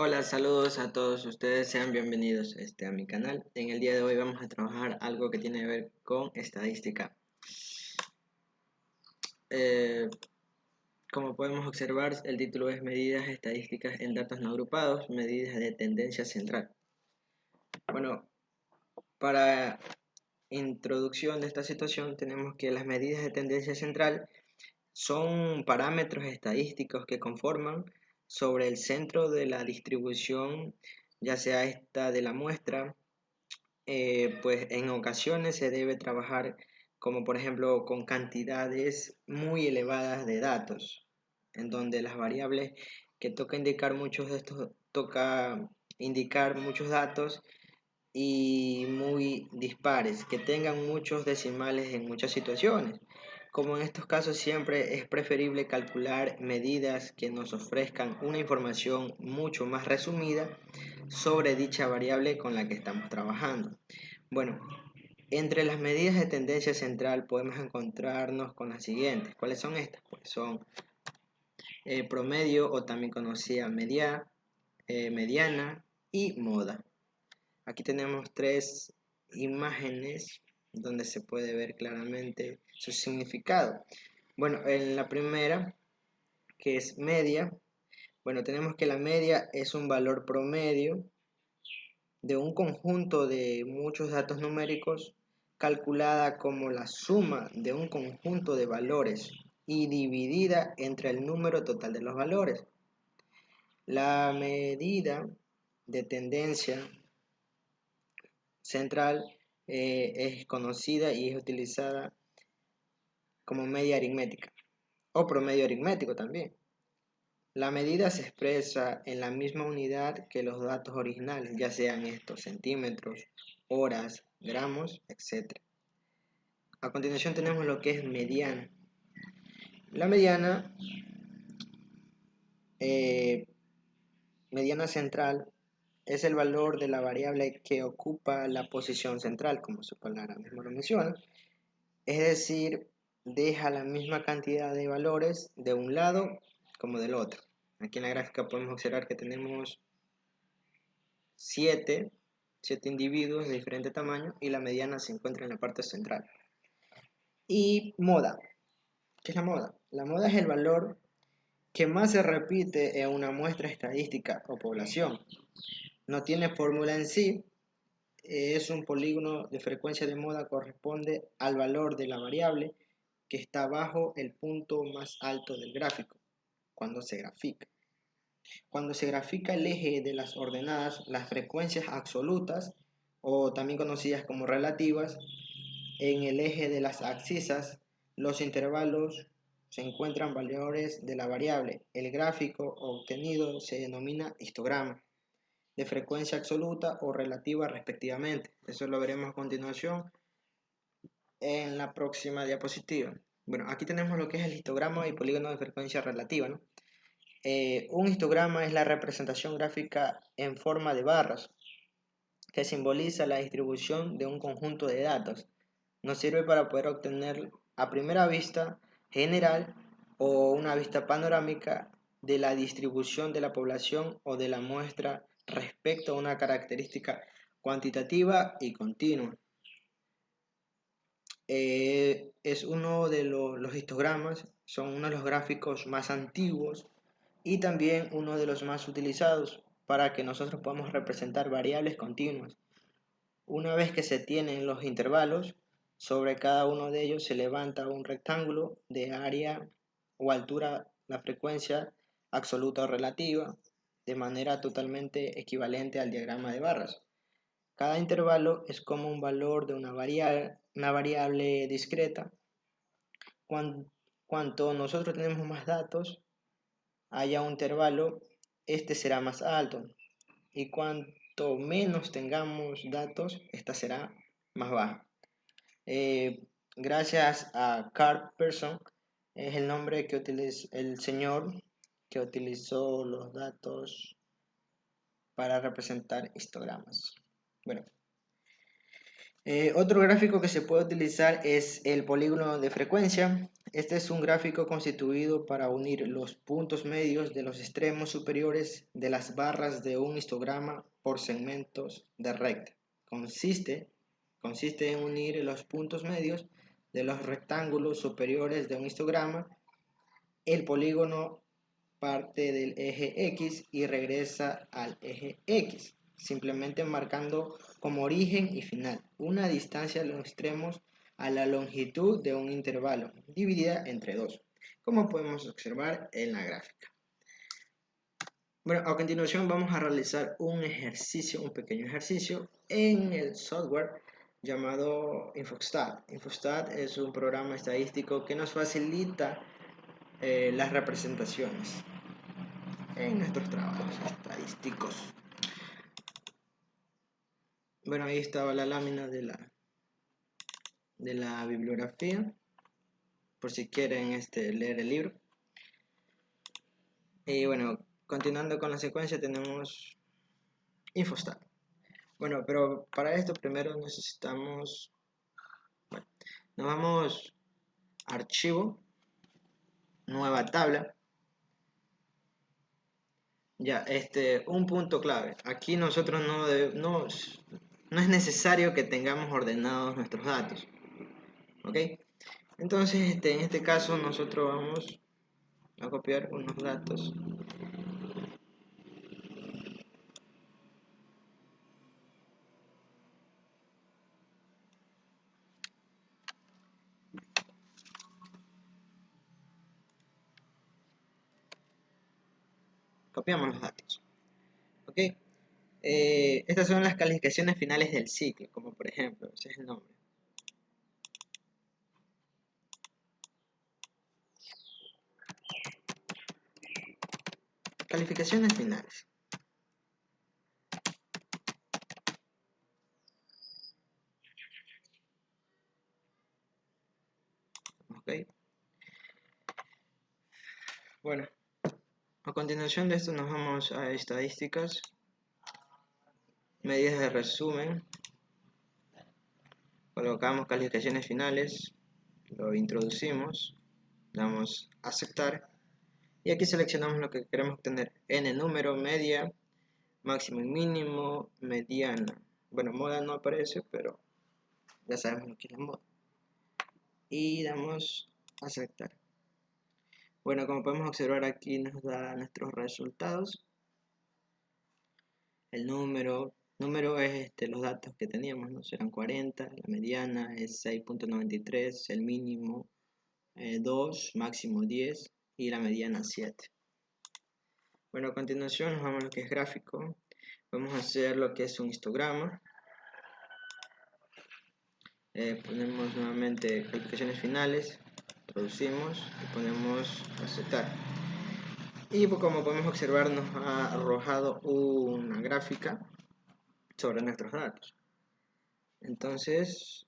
Hola, saludos a todos ustedes, sean bienvenidos a mi canal. En el día de hoy vamos a trabajar algo que tiene que ver con estadística. Eh, Como podemos observar, el título es Medidas estadísticas en datos no agrupados, medidas de tendencia central. Bueno, para introducción de esta situación tenemos que las medidas de tendencia central son parámetros estadísticos que conforman sobre el centro de la distribución, ya sea esta de la muestra. Pues en ocasiones se debe trabajar como por ejemplo con cantidades muy elevadas de datos, en donde las variables que toca indicar muchos de estos, toca indicar muchos datos y muy dispares, que tengan muchos decimales en muchas situaciones. Como en estos casos siempre es preferible calcular medidas que nos ofrezcan una información mucho más resumida sobre dicha variable con la que estamos trabajando. Bueno, entre las medidas de tendencia central podemos encontrarnos con las siguientes. ¿Cuáles son estas? Pues son promedio o también conocida mediana y moda. Aquí tenemos tres imágenes donde se puede ver claramente su significado. Bueno, en la primera, que es media, bueno, tenemos que la media es un valor promedio de un conjunto de muchos datos numéricos calculada como la suma de un conjunto de valores y dividida entre el número total de los valores. La medida de tendencia central es conocida y es utilizada como media aritmética o promedio aritmético también. La medida se expresa en la misma unidad que los datos originales, ya sean estos centímetros, horas, gramos, etc. A continuación tenemos lo que es mediana. La eh, mediana central es el valor de la variable que ocupa la posición central, como su palabra mismo lo menciona. Es decir, deja la misma cantidad de valores de un lado como del otro. Aquí en la gráfica podemos observar que tenemos 7 individuos de diferente tamaño y la mediana se encuentra en la parte central. Y moda. ¿Qué es la moda? La moda es el valor que más se repite en una muestra estadística o población. No tiene fórmula en sí, es un polígono de frecuencia de moda, corresponde al valor de la variable que está bajo el punto más alto del gráfico cuando se grafica. Cuando se grafica el eje de las ordenadas, las frecuencias absolutas, o también conocidas como relativas, en el eje de las abscisas, los intervalos se encuentran valores de la variable. El gráfico obtenido se denomina histograma, de frecuencia absoluta o relativa respectivamente. Eso lo veremos a continuación en la próxima diapositiva. Bueno, aquí tenemos lo que es el histograma y polígono de frecuencia relativa, ¿no? Un histograma es la representación gráfica en forma de barras que simboliza la distribución de un conjunto de datos. Nos sirve para poder obtener a primera vista general o una vista panorámica de la distribución de la población o de la muestra respecto a una característica cuantitativa y continua. Es uno de los histogramas, son uno de los gráficos más antiguos y también uno de los más utilizados para que nosotros podamos representar variables continuas. Una vez que se tienen los intervalos, sobre cada uno de ellos se levanta un rectángulo de área o altura, la frecuencia absoluta o relativa, de manera totalmente equivalente al diagrama de barras. Cada intervalo es como un valor de una variable discreta. Cuanto nosotros tenemos más datos, haya un intervalo, este será más alto. Y cuanto menos tengamos datos, esta será más baja. Gracias a Carl Pearson, es el nombre que utilizó el señor que utilizó los datos para representar histogramas. Bueno, otro gráfico que se puede utilizar es el polígono de frecuencia. Este es un gráfico constituido para unir los puntos medios de los extremos superiores de las barras de un histograma por segmentos de recta. Consiste en unir los puntos medios de los rectángulos superiores de un histograma. El polígono parte del eje X y regresa al eje X, simplemente marcando como origen y final una distancia a los extremos a la longitud de un intervalo dividida entre 2, como podemos observar en la gráfica. Bueno, a continuación vamos a realizar un ejercicio, un pequeño ejercicio en el software llamado Infostat. Infostat es un programa estadístico que nos facilita las representaciones en nuestros trabajos estadísticos. Bueno, ahí estaba la lámina de la bibliografía, por si quieren leer el libro. Y bueno, continuando con la secuencia tenemos Infostat. Bueno, pero para esto primero necesitamos, bueno, nos vamos a archivo, nueva tabla. Ya, un punto clave. Aquí nosotros no es necesario que tengamos ordenados nuestros datos. ¿Ok? Entonces, en este caso nosotros vamos a copiar unos datos. Copiamos los datos. ¿Ok? Estas son las calificaciones finales del ciclo, como por ejemplo, ese es el nombre. Calificaciones finales. ¿Ok? Bueno, a continuación de esto nos vamos a estadísticas, medidas de resumen, colocamos calificaciones finales, lo introducimos, damos a aceptar y aquí seleccionamos lo que queremos obtener: n número, media, máximo y mínimo, mediana. Bueno, moda no aparece, pero ya sabemos lo que es la moda. Y damos a aceptar. Bueno, como podemos observar aquí nos da nuestros resultados. El número es los datos que teníamos, ¿no? Serán 40, la mediana es 6.93, el mínimo 2, máximo 10 y la mediana 7. Bueno, a continuación nos vamos a lo que es gráfico. Vamos a hacer lo que es un histograma. Ponemos nuevamente calificaciones finales, traducimos y ponemos aceptar. Y como podemos observar nos ha arrojado una gráfica sobre nuestros datos. Entonces,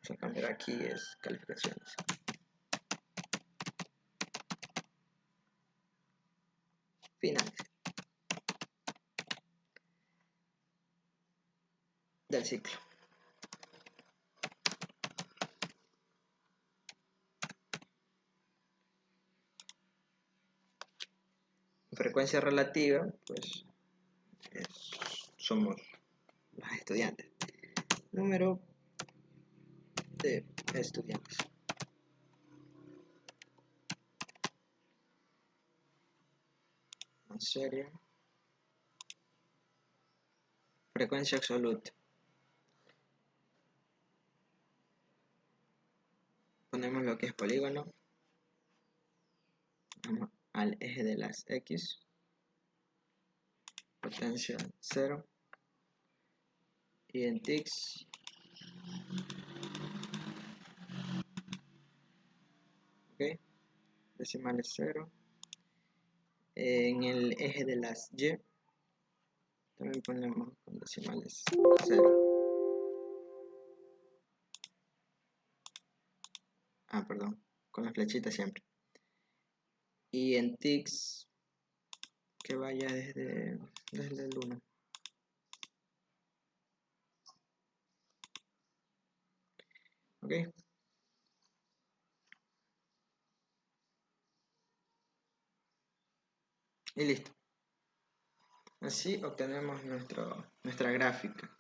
vamos a cambiar aquí es calificaciones. Finales del ciclo. Frecuencia relativa, pues somos los estudiantes. Número de estudiantes. En serio. Frecuencia absoluta. Ponemos lo que es polígono. Vamos al eje de las X. Potencia 0. Y en TIX. Ok. Decimales 0. En el eje de las Y. También ponemos con decimales 0. Perdón. Con la flechita siempre. Y en TIX que vaya desde el 1. Ok. Y listo. Así obtenemos nuestra gráfica.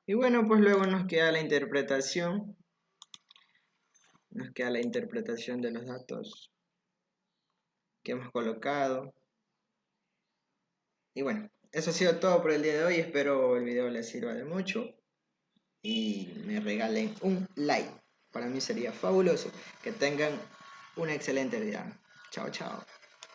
Y bueno, pues luego nos queda la interpretación. Nos queda la interpretación de los datos que hemos colocado. Y bueno, eso ha sido todo por el día de hoy. Espero el video les sirva de mucho y me regalen un like. Para mí sería fabuloso. Que tengan una excelente vida. Chao, chao.